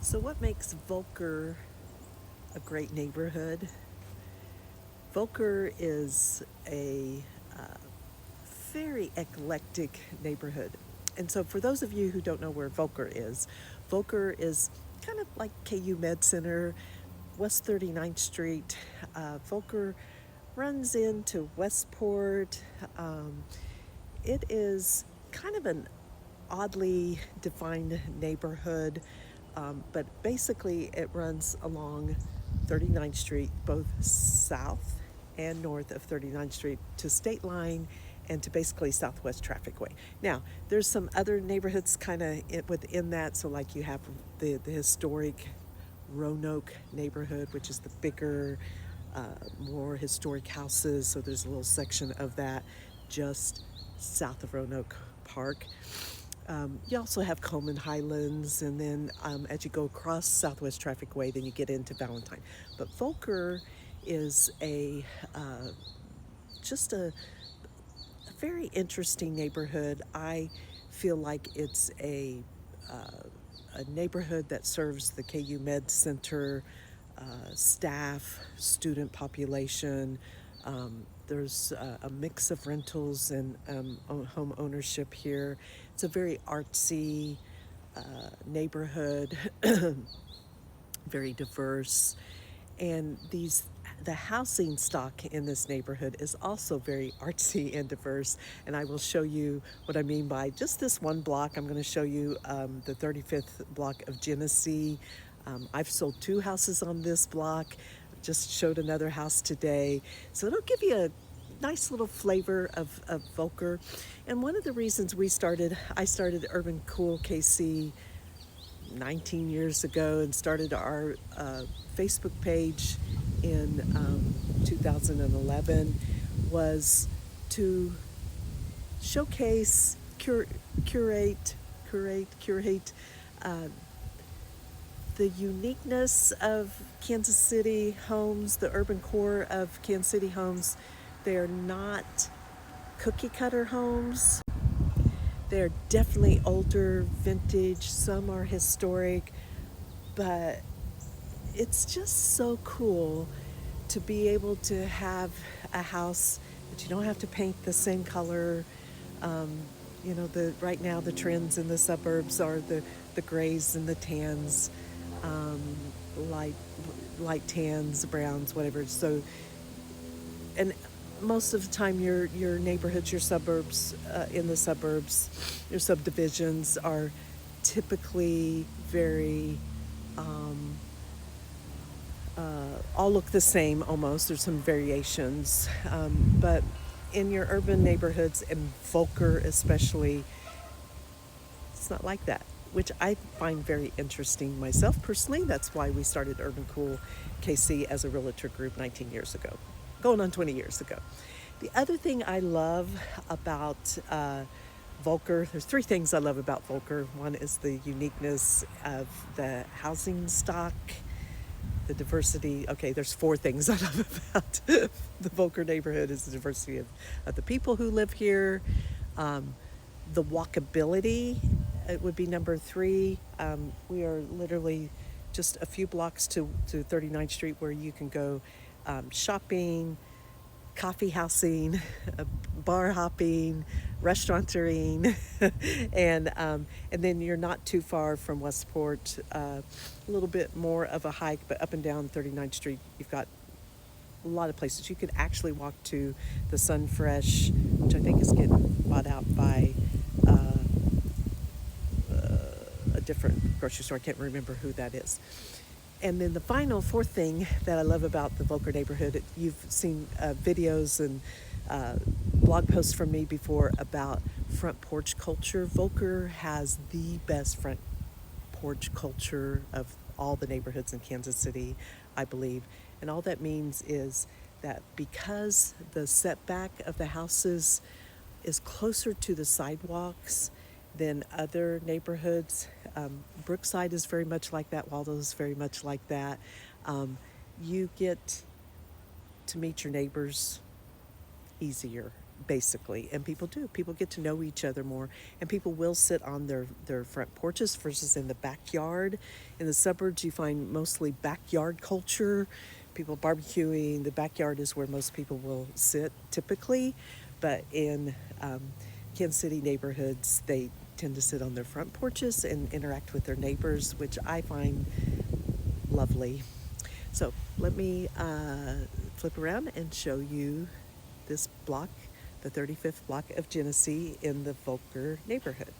So what makes Volker a great neighborhood? Volker is a very eclectic neighborhood. And so for those of you who don't know where Volker is kind of like KU Med Center, West 39th Street. Volker runs into Westport. It is kind of an oddly defined neighborhood, but basically it runs along 39th Street, both south and north of 39th Street to State Line and to basically Southwest Traffic Way. Now, there's some other neighborhoods kind of within that. So like you have the historic Roanoke neighborhood, which is the bigger, more historic houses. So there's a little section of that just south of Roanoke Park. You also have Coleman Highlands, and then as you go across Southwest Traffic Way, then you get into Valentine. But Volker is just a very interesting neighborhood. I feel like it's a neighborhood that serves the KU Med Center staff, student population. There's a mix of rentals and home ownership here. It's a very artsy neighborhood, very diverse, and the housing stock in this neighborhood is also very artsy and diverse. And I will show you what I mean by just this one block. I'm going to show you the 35th block of Genesee. I've sold 2 houses on this block. Just showed another house today. So it'll give you a nice little flavor of Volker. And one of the reasons I started Urban Cool KC 19 years ago and started our Facebook page in 2011 was to showcase, curate the uniqueness of Kansas City homes, the urban core of Kansas City homes. They're not cookie cutter homes. They're definitely older, vintage, some are historic, but it's just so cool to be able to have a house that you don't have to paint the same color. Right now the trends in the suburbs are the grays and the tans, light tans, browns, whatever. So, and most of the time your neighborhoods, your suburbs, in the suburbs, your subdivisions are typically very all look the same almost. There's some variations, but in your urban neighborhoods, and Volker especially, it's not like that, which I find very interesting myself personally. That's why we started Urban Cool KC as a realtor group 19 years ago, going on 20 years ago. The other thing I love about Volker, there's 3 things I love about Volker. One is the uniqueness of the housing stock, the diversity. Okay, there's 4 things I love about the Volker neighborhood is the diversity of the people who live here. The walkability, it would be number 3. We are literally just a few blocks to 39th Street where you can go shopping, coffee housing, bar hopping, restaurantering, and then you're not too far from Westport. A little bit more of a hike, but up and down 39th Street, you've got a lot of places. You could actually walk to the Sunfresh, which I think is getting bought out by a different grocery store. I can't remember who that is. And then the final 4th thing that I love about the Volker neighborhood, you've seen videos and blog posts from me before about front porch culture. Volker has the best front porch culture of all the neighborhoods in Kansas City, I believe. And all that means is that because the setback of the houses is closer to the sidewalks than other neighborhoods. Brookside is very much like that. Waldo is very much like that. You get to meet your neighbors easier basically. And people do. People get to know each other more. And people will sit on their front porches versus in the backyard. In the suburbs, you find mostly backyard culture, people barbecuing. The backyard is where most people will sit typically. But in Kansas City neighborhoods, they tend to sit on their front porches and interact with their neighbors, which I find lovely. So let me flip around and show you this block, the 35th block of Genesee in the Volker neighborhood.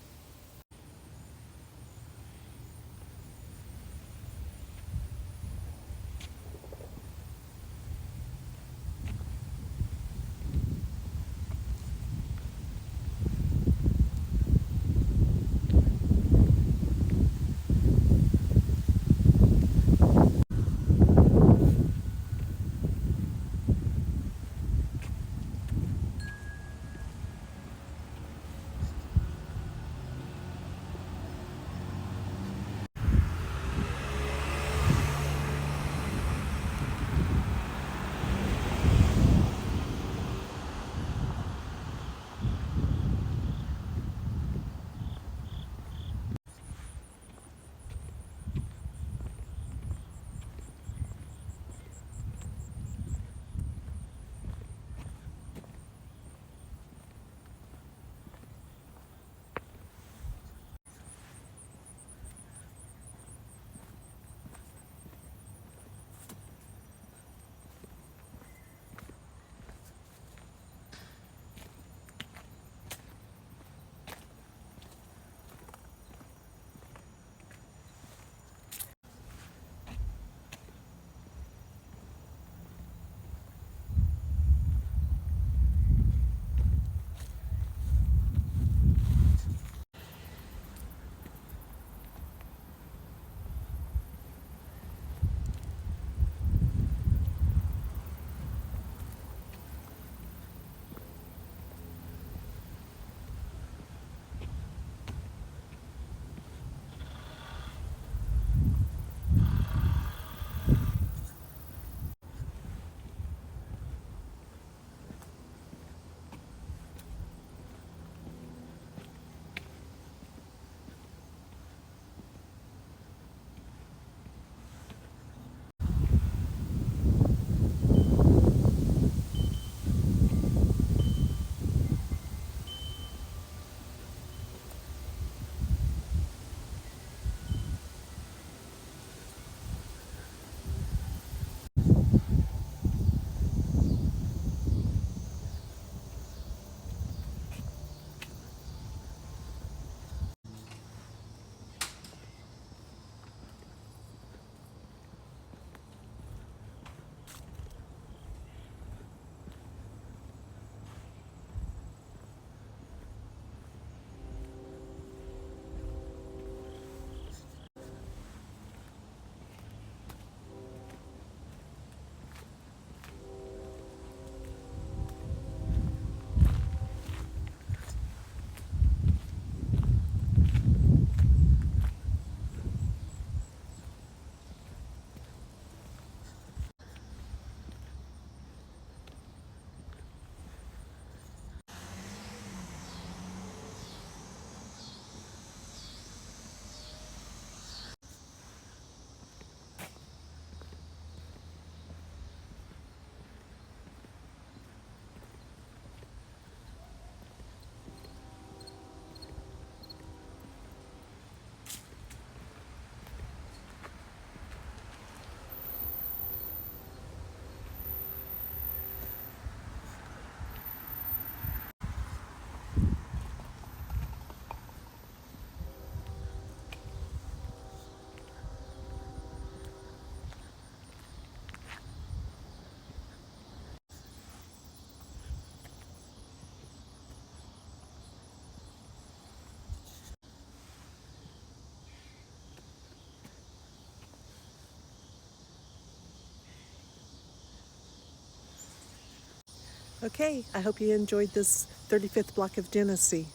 Okay, I hope you enjoyed this 35th block of Genesee.